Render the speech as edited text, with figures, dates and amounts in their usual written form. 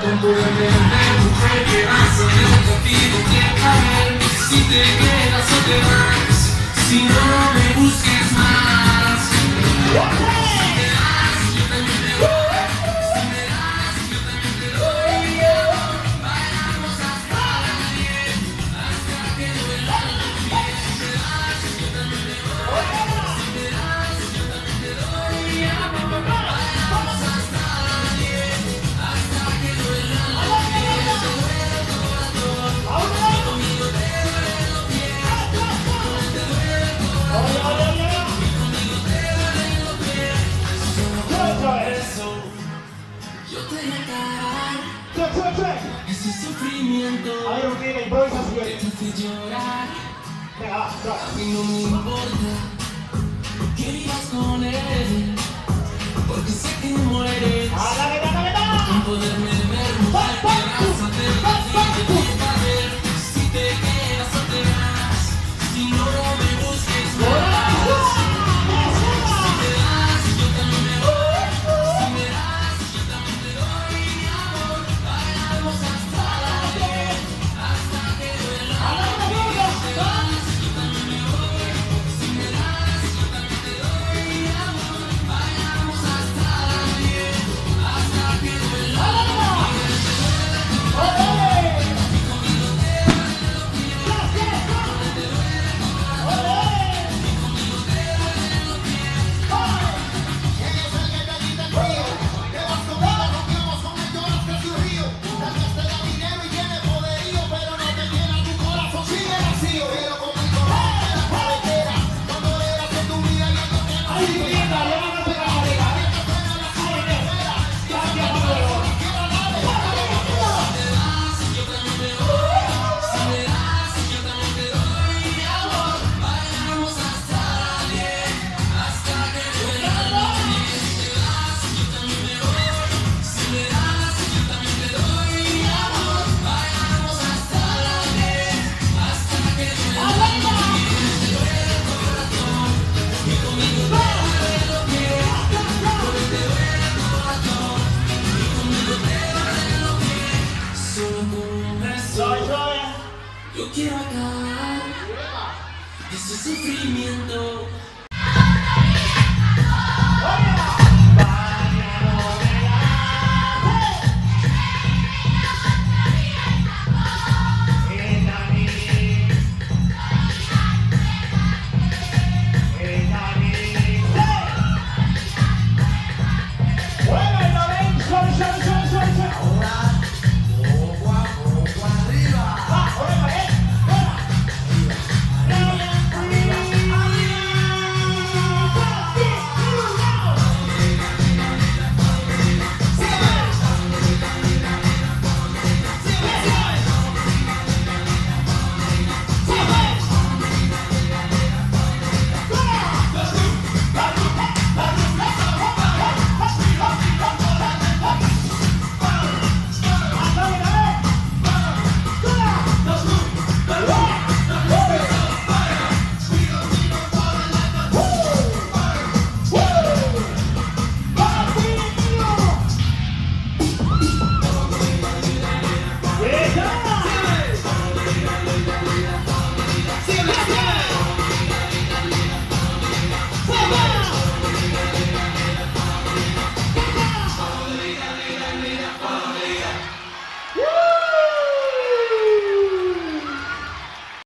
Con poder de mujer que vas a ver contigo que caer. Si te quedas o te vas, si no me busques más. Si te vas, yo también te voy. Si me das, yo también te doy. Bailamos hasta las 10, hasta que duela los pies. Si te das, yo también te voy. Si me das, yo también te doy. Bailamos hasta las 10, hasta que duela los pies. Te duele el corazón, y conmigo te duelen los pies. Te duele el corazón, y conmigo te duelen los pies. Solo por eso yo te voy a dar ese sufrimiento que te hace llorar. A mí no me importa que vivas con él, porque sé que mueres con poderme ver, mujer, que vas a hacer contigo que caer. Si te quedas o te vas, si no me busques más. Si me das, yo también me voy. Si me das, yo también te doy, mi amor. Bailamos hasta las 10, hasta que duela los pies. Si te das, yo también me voy. Si me das, yo también te doy, mi amor. Bailamos hasta las 10, hasta que duela los pies. Solo con un beso yo quiero acabar ese sufrimiento